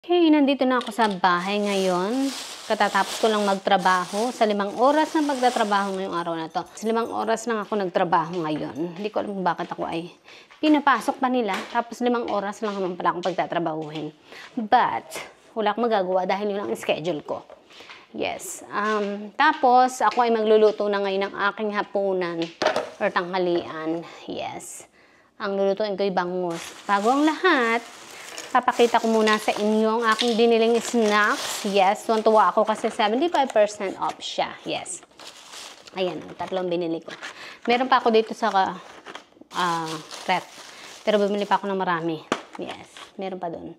Okay, nandito na ako sa bahay ngayon. Katatapos ko lang magtrabaho. Sa 5 oras na magtatrabaho ngayong araw na to. Sa 5 oras lang ako nagtrabaho ngayon. Hindi ko alam kung bakit ako ay pinapasok pa nila. Tapos 5 oras lang naman pala akong pagtatrabahuhin. But, wala akong magagawa dahil yun ang schedule ko. Yes. Tapos, ako ay magluluto na ngayon ng aking hapunan or tanghalian. Yes. Ang lulutuin ko ay bangus. Bago ang lahat, papakita ko muna sa inyo ang aking biniling snacks. Yes, tuwa ako kasi 75% off siya. Yes. Ayan, tatlong binili ko. Meron pa ako dito sa ref. Pero bumili pa ako ng marami. Yes, meron pa doon.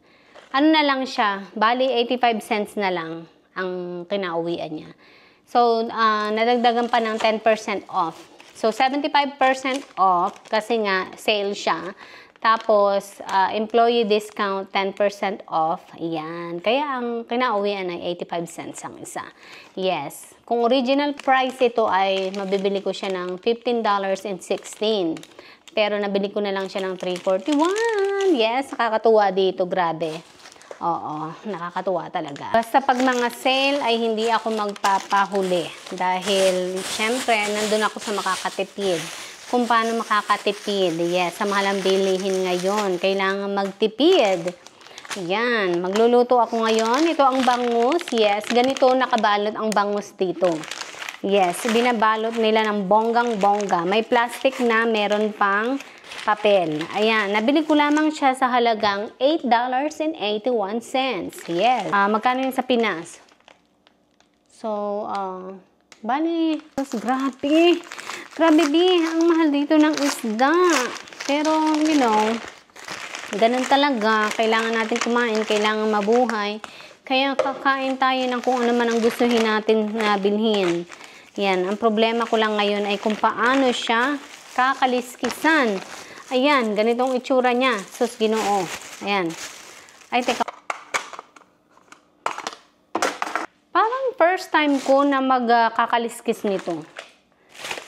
Ano na lang siya, bali 85 cents na lang ang kinauwian niya. So, nadagdagan pa ng 10% off. So, 75% off kasi nga sale siya. Tapos, employee discount, 10% off. Ayan. Kaya ang kinauwian ay 85 cents ang isa. Yes. Kung original price ito ay mabibili ko siya ng $15.16. Pero nabili ko na lang siya ng $3.41. Yes, nakakatuwa dito. Grabe. Oo, nakakatuwa talaga. Basta pag mga sale ay hindi ako magpapahuli. Dahil, syempre, nandun ako sa makakatipid. Kung paano makakatipid. Yes, sa mahal ang bilihin ngayon. Kailangan magtipid. Yan, magluluto ako ngayon. Ito ang bangus. Yes, ganito nakabalot ang bangus dito. Yes, binabalot nila ng bonggang-bongga. May plastic na, meron pang papel. Ayan, nabili ko lamang siya sa halagang $8.81. Yes. Magkano yun sa Pinas? So, bali, grabe. Grabe, ang mahal dito ng isda. Pero, you know, ganun talaga. Kailangan natin kumain, kailangan mabuhay. Kaya kakain tayo ng kung ano man ang gustuhin natin na bilhin. Yan, ang problema ko lang ngayon ay kung paano siya kakaliskisan. Ayan, ganitong itsura niya. Sus, Ginoo. Ayan. Ay, teka. Parang first time ko na magkakaliskis nito.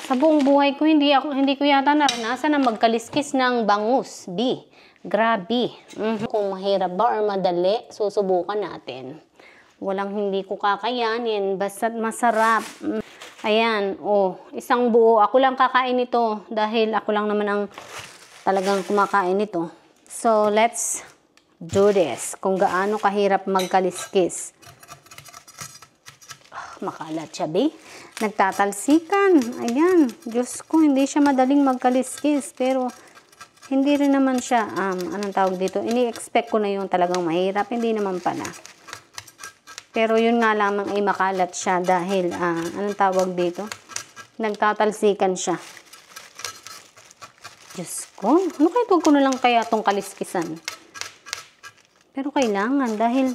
Sa buong buhay ko, hindi ko yata naranasan na magkaliskis ng bangus. Grabe. Kung mahirap ba or madali, susubukan natin. Walang hindi ko kakayanin, basta't masarap. Ayan, isang buo. Ako lang kakain ito dahil ako lang naman ang talagang kumakain ito. So, let's do this. Kung gaano kahirap magkaliskis. Makalat siya, nagtatalsikan. Ayan. Diyos ko, hindi siya madaling magkaliskis. Pero, hindi rin naman siya, anong tawag dito? Ini-expect ko na yung talagang mahirap. Hindi naman pala. Pero, yun nga lamang ay makalat siya dahil, anong tawag dito? Nagtatalsikan siya. Diyos ko, ano kaya ko na lang kaya itong kaliskisan? Pero, kailangan dahil,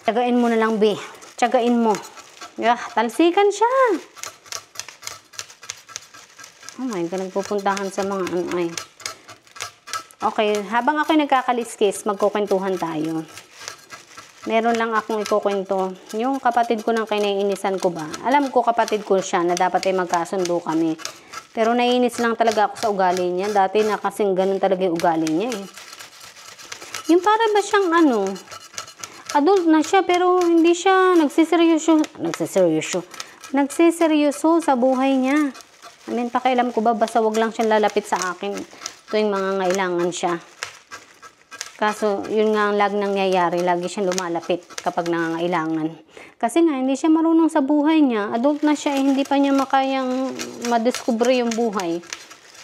tiyagain mo na lang, tiyagain mo. Talsikan siya. Oh my God, nagpupuntahan sa mga ay. Okay, habang ako'y nagkakaliskis, magkukwentuhan tayo. Meron lang akong ikukwento. Yung kapatid ko nang kinaiinisan ko ba? Alam ko kapatid ko siya na dapat ay magkasundo kami. Pero naiinis lang talaga ako sa ugali niya. Dati na kasing ganun talaga yung ugali niya eh. Yung para ba siyang adult na siya pero hindi siya nagsiseryoso sa buhay niya. Pakialam ko ba basta wag lang siyang lalapit sa akin tuwing mga ngailangan siya. Kaso yun nga ang nangyayari, lagi siyang lumalapit kapag nangangailangan. Kasi nga hindi siya marunong sa buhay niya. Adult na siya hindi pa niya makayang madiskubre yung buhay.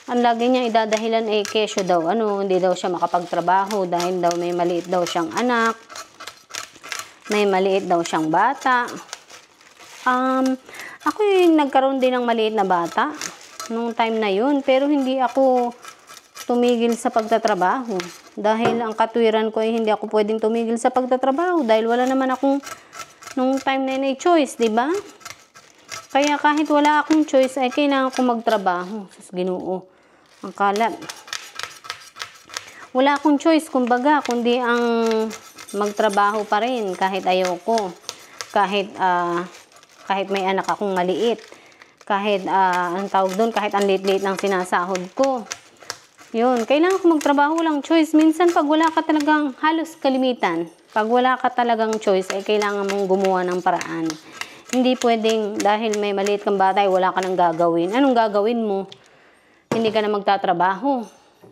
Ang lagi niya idadahilan ay kesyo daw. Hindi daw siya makapagtrabaho dahil daw may maliit daw siyang anak. May maliit daw siyang bata. Ako yung nagkaroon din ng maliit na bata nung time na yun. Pero hindi ako tumigil sa pagtatrabaho. Dahil ang katwiran ko ay hindi ako pwedeng tumigil sa pagtatrabaho. Dahil wala naman akong nung time na yun ay choice, diba? Kaya kahit wala akong choice ay kailangan ko magtrabaho. Sus, Ginoo. Ang kalat. Wala akong choice, kumbaga, kundi ang magtrabaho pa rin kahit ayoko. Kahit may anak akong maliit. Kahit, ang tawag doon, kahit ang liit-liit ng sinasahod ko. Yun, kailangan ko magtrabaho, walang choice. Minsan pag wala ka talagang halos kalimitan, Pag wala ka talagang choice, ay kailangan mong gumawa ng paraan. Hindi pwedeng dahil may maliit kang bata, wala ka nang gagawin. Anong gagawin mo? Hindi ka na magtatrabaho.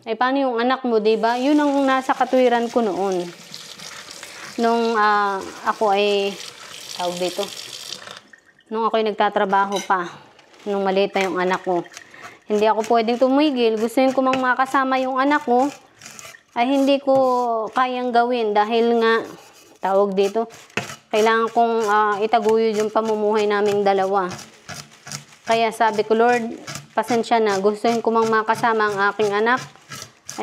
Ay paano yung anak mo, diba? Yun ang nasa katwiran ko noon. Nung ako ay, tawag dito, nung ako ay nagtatrabaho pa, nung maliit na yung anak ko, hindi ako pwedeng tumigil. Gustuin ko mang makasama yung anak ko, ay hindi ko kayang gawin dahil nga, tawag dito, kailangan kong itaguyod yung pamumuhay naming dalawa. Kaya sabi ko, Lord, pasensya na, gustuin ko mang makasama ang aking anak,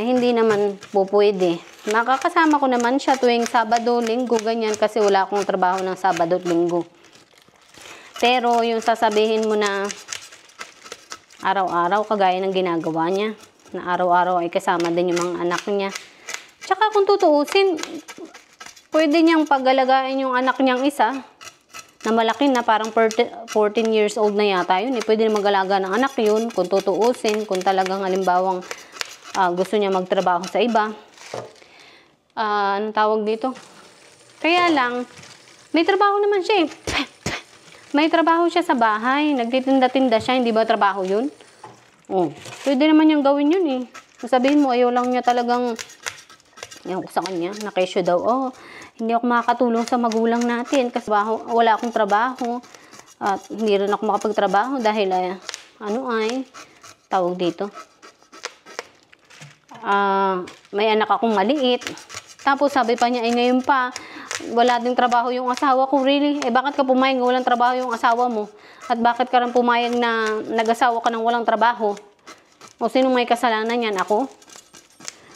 ay hindi naman po pwede. Makakasama ko naman siya tuwing Sabado, Linggo, ganyan, kasi wala akong trabaho ng Sabado at Linggo. Pero yung sasabihin mo na araw-araw, kagaya ng ginagawa niya, na araw-araw ay kasama din yung mga anak niya. Tsaka kung tutuusin, pwede niyang pag-alagain yung anak niyang isa, na malaki na, parang 14 years old na yata yun. Pwede na mag-alaga ng anak yun, kung tutuusin, kung talagang halimbawang gusto niya magtrabaho sa iba. Anong tawag dito? Kaya lang, may trabaho naman siya eh. May trabaho siya sa bahay, nagtitinda-tinda siya, hindi ba trabaho yun? Oh, pwede naman niyang gawin yun eh. Sabihin mo, ayaw lang niya talagang, ayaw ko sa kanya, nakesyo daw, oh, hindi ako makakatulong sa magulang natin kasi wala akong trabaho at hindi rin ako makapagtrabaho dahil tawag dito, may anak akong maliit. Tapos sabi pa niya, ay ngayon pa wala ding trabaho yung asawa ko. Really? Bakit ka pumayag na walang trabaho yung asawa mo? At bakit ka rin pumayag na nag-asawa ka ng walang trabaho? O sinong may kasalanan yan? Ako?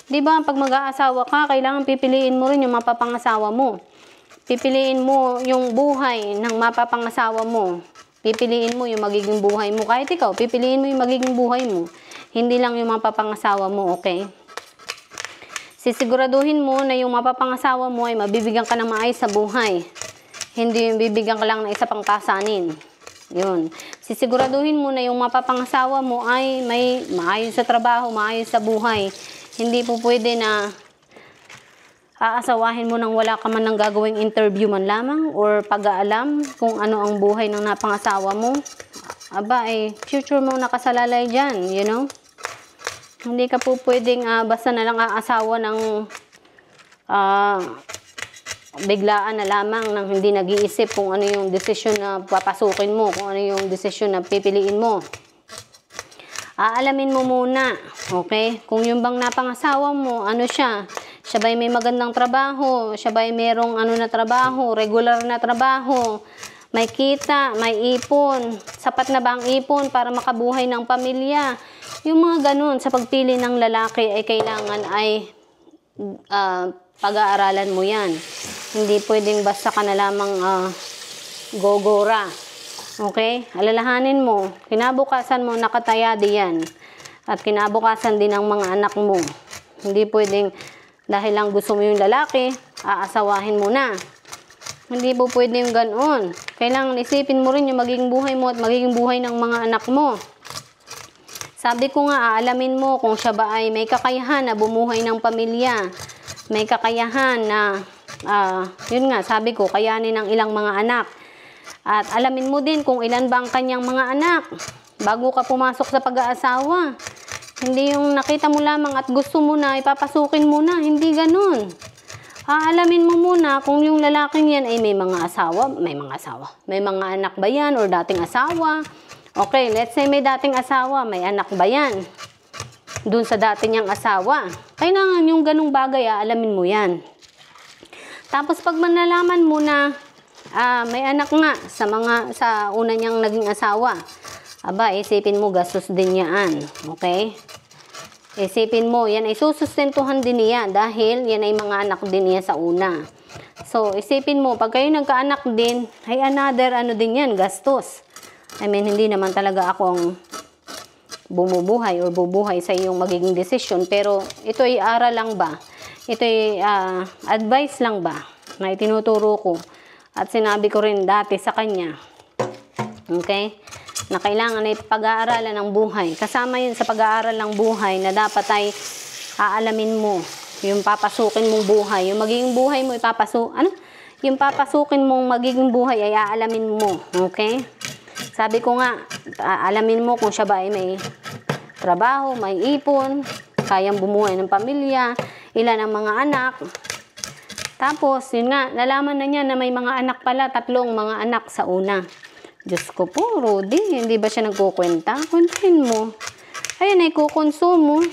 Diba, pag mag-aasawa ka, kailangan pipiliin mo rin yung mapapangasawa mo. Pipiliin mo yung buhay ng mapapangasawa mo. Pipiliin mo yung magiging buhay mo. Kahit ikaw, pipiliin mo yung magiging buhay mo. Hindi lang yung mapapangasawa mo, okay? Sisiguraduhin mo na yung mapapangasawa mo ay mabibigyan ka ng maayos sa buhay. Hindi yung bibigyan ka lang ng isa pang pasanin. Yun. Sisiguraduhin mo na yung mapapangasawa mo ay may maayos sa trabaho, maayos sa buhay. Hindi po pwede na aasawahin mo nang wala ka man ng gagawing interview man lamang or pag-aalam kung ano ang buhay ng napangasawa mo. Aba, future mo nakasalalay dyan, you know? Hindi ka po pwedeng basta na lang aasawa ng biglaan na lamang nang hindi nag-iisip kung ano yung desisyon na papasukin mo, kung ano yung desisyon na pipiliin mo. Aalamin mo muna, okay? Kung yung bang napangasawa mo, ano siya? Siya ba'y may magandang trabaho? Siya ba'y merong na trabaho? Regular na trabaho? May kita? May ipon? Sapat na ba ang ipon para makabuhay ng pamilya? Yung mga ganun, sa pagpili ng lalaki ay kailangan ay pag-aaralan mo yan. Hindi pwedeng basta ka na lamang gogora. Okay? Alalahanin mo, kinabukasan mo nakataya diyan. At kinabukasan din ng mga anak mo. Hindi pwedeng dahil lang gusto mo yung lalaki, aasawahin mo na. Hindi po pwedeng ganoon. Kailangan isipin mo rin yung magiging buhay mo at magiging buhay ng mga anak mo. Sabi ko nga, aalamin mo kung siya ba ay may kakayahan na bumuhay ng pamilya. May kakayahan na, yun nga, sabi ko, kayanin ng ilang mga anak. At alamin mo din kung ilan ba ang kanyang mga anak bago ka pumasok sa pag-aasawa. Hindi yung nakita mo lamang at gusto mo na, ipapasukin mo na. Hindi ganun. Aalamin mo muna kung yung lalaking yan ay may mga asawa. May mga anak ba yan or dating asawa? Okay, let's say may dating asawa. May anak ba yan? Dun sa dati niyang asawa. Kailangan yung ganung bagay, aalamin mo yan. Tapos pag manalaman mo na may anak nga sa una niyang naging asawa, aba, isipin mo gastos din yan. Okay? Isipin mo, yan ay susustentuhan din niya dahil yan ay mga anak din niya sa una. So, isipin mo, pag kayo nagkaanak din, ay another din yan, gastos. I mean, hindi naman talaga ako ang bumubuhay or bubuhay sa iyong magiging desisyon. Pero, ito ay aral lang ba? Ito ay advice lang ba na itinuturo ko? At sinabi ko rin dati sa kanya, okay, na kailangan ay pag-aaralan ng buhay. Kasama yun sa pag-aaral ng buhay na dapat ay aalamin mo yung papasukin mong buhay, yung magiging buhay mo yung papasukin mong magiging buhay ay aalamin mo, okay? Sabi ko nga, alamin mo kung siya ba ay may trabaho, may ipon, kayang bumuhay ng pamilya, ilan ang mga anak. Tapos, yun nga, nalaman na niya na may mga anak pala, 3 mga anak sa una. Diyos ko po, Rudy, hindi ba siya nagkukwenta? Kwentahin mo. Ayun ay kukonsumo.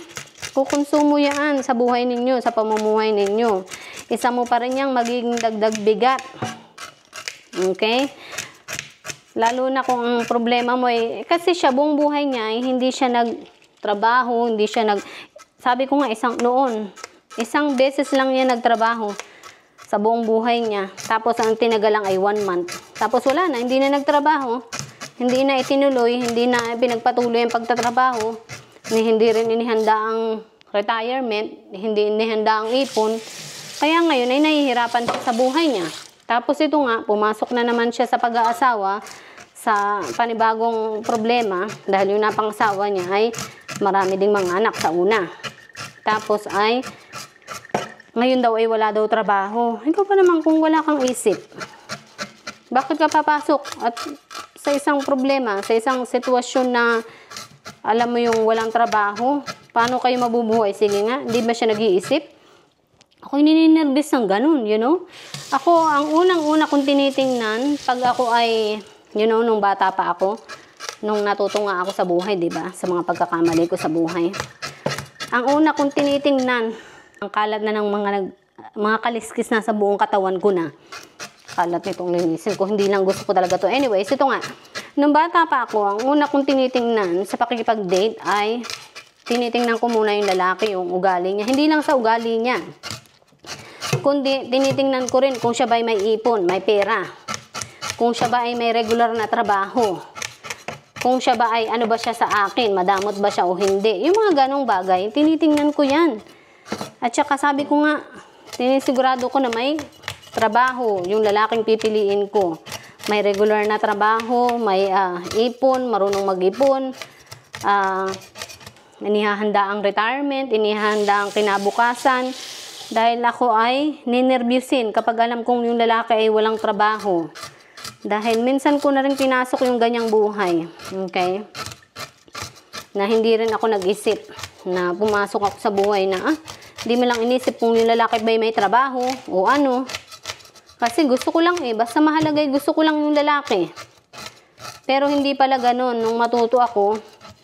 Kukonsumo yan sa buhay ninyo, sa pamumuhay ninyo. Isa mo pa rin yang magiging dagdag bigat. Okay? Lalo na kung ang problema mo ay, kasi siya buong buhay niya ay hindi siya nagtrabaho, sabi ko nga isang beses lang niya nagtrabaho sa buong buhay niya. Tapos ang tinagalang ay 1 month. Tapos wala na, hindi na nagtrabaho, hindi na itinuloy, hindi na pinagpatuloy ang pagtatrabaho, hindi rin inihanda ang retirement, hindi inihanda ang ipon. Kaya ngayon ay nahihirapan siya sa buhay niya. Tapos ito nga, pumasok na naman siya sa pag-aasawa sa panibagong problema dahil yung napangasawa niya ay marami ding mga anak sa una. Tapos ay ngayon daw ay wala daw trabaho. Ikaw pa naman kung wala kang isip. Bakit ka papasok at sa isang problema, sa isang sitwasyon na alam mo yung walang trabaho? Paano kayo mabubuhay? Sige nga, hindi ba siya nag-iisip? Ako nininirvis ng ganun, you know? Ako, ang unang-una kong tinitingnan, pag ako ay, you know, nung bata pa ako, nung natuto nga ako sa buhay, di ba? Sa mga pagkakamali ko sa buhay. Ang una kong tinitingnan, ang kalat na ng mga kaliskis na sa buong katawan ko na. Kalat nitong linisin ko, hindi lang gusto ko talaga to. Anyways, ito nga, nung bata pa ako, ang una kong tinitingnan sa pakikipag-date ay, tinitingnan ko muna yung lalaki, yung ugali niya. Hindi lang sa ugali niya, kundi tinitingnan ko rin kung siya ba ay may ipon, may pera. Kung siya ba ay may regular na trabaho. Kung siya ba ay ano ba siya sa akin, madamot ba siya o hindi. Yung mga ganong bagay, tinitingnan ko yan. At saka sabi ko nga, sinisigurado ko na may trabaho, yung lalaking pipiliin ko. May regular na trabaho, may ipon, marunong mag-ipon, inihahanda ang retirement, inihahanda ang kinabukasan. Dahil ako ay ninervyusin kapag alam kong yung lalaki ay walang trabaho. Dahil minsan ko na rin pinasok yung ganyang buhay. Okay? Na hindi rin ako nag-isip na pumasok ako sa buhay na hindi mo lang inisip kung yung lalaki ba may trabaho o ano. Kasi gusto ko lang basta mahalagay gusto ko lang yung lalaki. Pero hindi pala ganun. Nung matuto ako,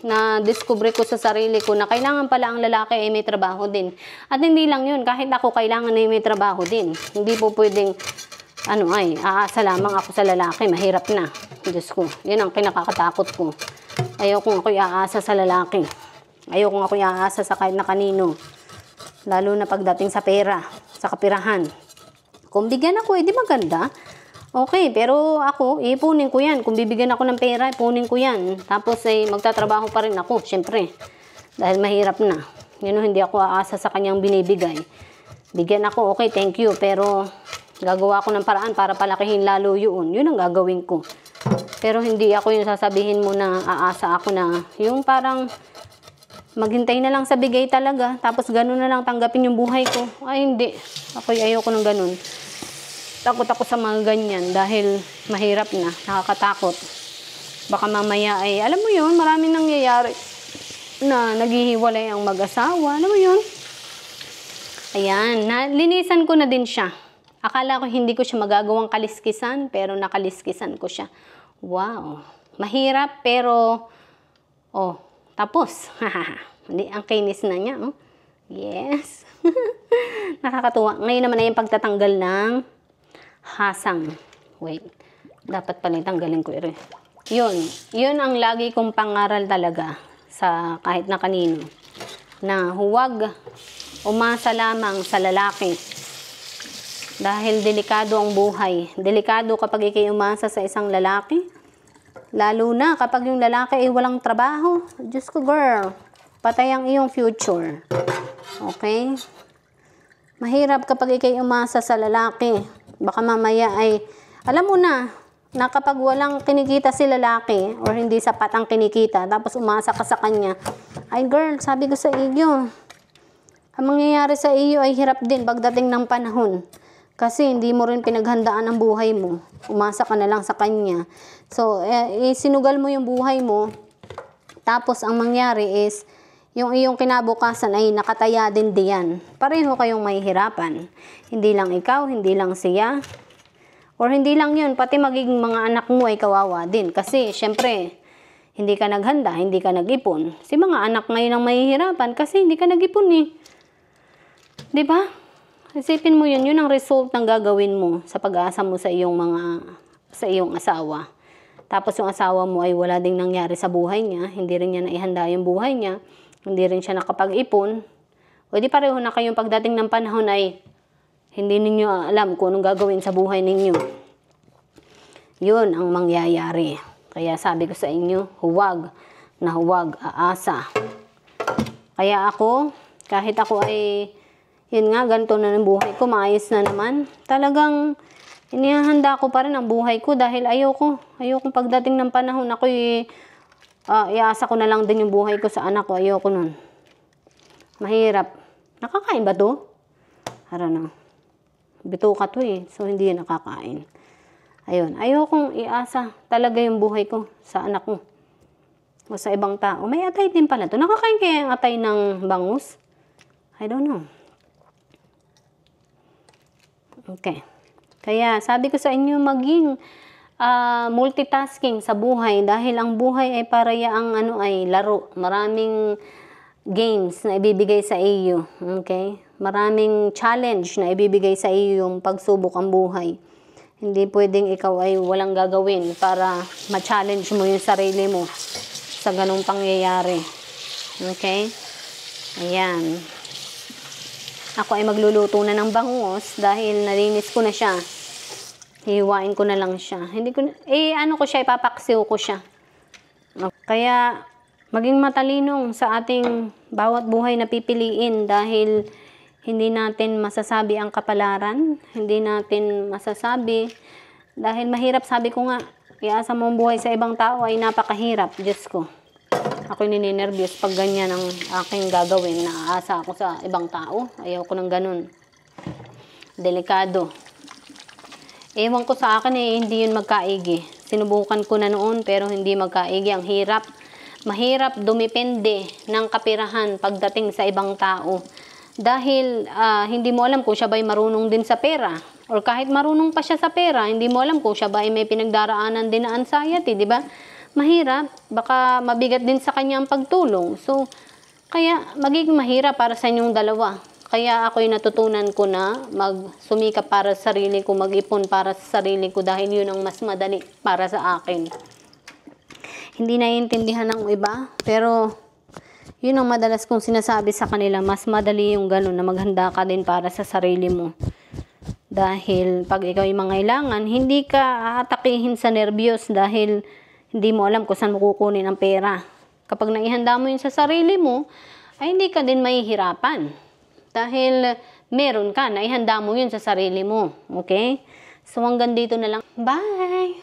na discover ko sa sarili ko na kailangan pala ang lalaki ay may trabaho din. At hindi lang yun, kahit ako kailangan ay may trabaho din. Hindi po pwedeng, aasa lamang ako sa lalaki, mahirap na. Diyos ko, yun ang kinakakatakot ko. Ayaw kong ako'y aasa sa lalaki. Ayaw kong ako'y aasa sa kahit na kanino. Lalo na pagdating sa pera, sa kapirahan. Kung bigyan ako, di maganda. Okay, pero ako, ipunin ko yan. Kung bibigyan ako ng pera, ipunin ko yan. Tapos magtatrabaho pa rin ako, syempre. Dahil mahirap na. Yun, hindi ako aasa sa kanyang binibigay. Bigyan ako, okay, thank you. Pero gagawa ko ng paraan para palakihin lalo yun. Yun ang gagawin ko. Pero hindi ako yung sasabihin mo na aasa ako na yung parang maghintay na lang sa bigay talaga. Tapos ganun na lang tanggapin yung buhay ko. Ay, hindi. Ako ayoko ng ganun. Takot ako sa mga ganyan dahil mahirap na, nakakatakot. Baka mamaya ay, alam mo yun, maraming nangyayari na naghihiwalay ang mag-asawa. Alam mo yun? Ayan, linisan ko na din siya. Akala ko hindi ko siya magagawang kaliskisan, pero nakaliskisan ko siya. Wow. Mahirap, pero, tapos. Hindi, ang kinis na niya. Oh. Yes. Nakakatuwa. Ngayon naman ay yung pagtatanggal ng hasang. Wait. Dapat pala tanggalin ko ito. Yun ang lagi kong pangaral talaga sa kahit na kanino. Na huwag umasa lamang sa lalaki. Dahil delikado ang buhay. Delikado kapag ikay umasa sa isang lalaki. Lalo na kapag yung lalaki ay walang trabaho. Diyos ko, girl. Patay ang iyong future. Okay? Mahirap kapag ikay umasa sa lalaki. Baka mamaya ay, alam mo na kapag walang kinikita si lalaki or hindi sapat ang kinikita, tapos umasa ka sa kanya, ay girl, sabi ko sa iyo, Ang mangyayari sa iyo ay hirap din pagdating ng panahon. Kasi hindi mo rin pinaghandaan ang buhay mo. Umasa ka na lang sa kanya. So, sinugal mo yung buhay mo. Tapos, ang mangyari is, yung iyong kinabukasan ay nakataya din diyan. Pareho kayong mahihirapan. Hindi lang ikaw, hindi lang siya. Or hindi lang yun, pati magiging mga anak mo ay kawawa din. Kasi, syempre, hindi ka naghanda, hindi ka nag-ipon. Si mga anak ngayon ang mahihirapan kasi hindi ka nag-ipon eh. Diba? Isipin mo yun ang result ng gagawin mo sa pag-asa mo sa iyong asawa. Tapos yung asawa mo ay wala ding nangyari sa buhay niya, hindi rin niya naihanda yung buhay niya, hindi rin siya nakapag-ipon. O di pareho na kayong pagdating ng panahon ay hindi ninyo alam kung anong gagawin sa buhay ninyo. Yun ang mangyayari. Kaya sabi ko sa inyo, huwag na huwag aasa. Kaya ako, kahit ako ay yun nga, ganito na ng buhay ko, maayos na naman. Talagang, inihahanda ko pa rin ang buhay ko dahil ayoko pagdating ng panahon, ako iasa ko na lang din yung buhay ko sa anak ko. Ayoko nun. Mahirap. Nakakain ba to? I don't know. Bituka to eh, so hindi nakakain. Ayun, ayokong iasa talaga yung buhay ko sa anak ko o sa ibang tao. May atay din pala to. Nakakain kaya yung atay ng bangus? I don't know. Okay. Kaya sabi ko sa inyo maging multitasking sa buhay dahil ang buhay ay para yaang ay laro. Maraming games na ibibigay sa iyo. Okay? Maraming challenge na ibibigay sa iyo yung pagsubok ang buhay. Hindi pwedeng ikaw ay walang gagawin para ma-challenge mo yung sarili mo sa ganung pangyayari. Okay? Ayan. Ako ay magluluto na ng bangus dahil nalinis ko na siya. Hihiwain ko na lang siya. Hindi ko ipapaksiw ko siya. Kaya maging matalinong sa ating bawat buhay na pipiliin dahil hindi natin masasabi ang kapalaran, hindi natin masasabi dahil mahirap, sabi ko nga, iasa mo ang buhay sa ibang tao ay napakahirap, Diyos ko. Ako'y nininervyos pag ganyan ang aking gagawin na aasa ako sa ibang tao. Ayaw ko ng ganun. Delikado. Ewan ko sa akin hindi yun magkaigi. Sinubukan ko na noon pero hindi magkaigi. Ang hirap. Mahirap dumipende ng kapirahan pagdating sa ibang tao. Dahil hindi mo alam kung siya ba'y marunong din sa pera. Or kahit marunong pa siya sa pera, hindi mo alam kung siya ba'y may pinagdaraanan din na anxiety, di ba? Mahirap, baka mabigat din sa kanya ang pagtulong. So, kaya magiging mahirap para sa inyong dalawa. Kaya ako'y natutunan ko na magsumikap para sa sarili ko, mag-ipon para sa sarili ko dahil yun ang mas madali para sa akin. Hindi naiintindihan ng iba, pero yun ang madalas kong sinasabi sa kanila, mas madali yung ganun na maghanda ka din para sa sarili mo. Dahil pag ikaw ay mangailangan, hindi ka aatakihin sa nervyos dahil hindi mo alam kung saan mo kukunin ang pera. Kapag naihanda mo yun sa sarili mo, ay hindi ka din mahihirapan. Dahil meron ka, naihanda mo yun sa sarili mo. Okay? So hanggang dito na lang. Bye!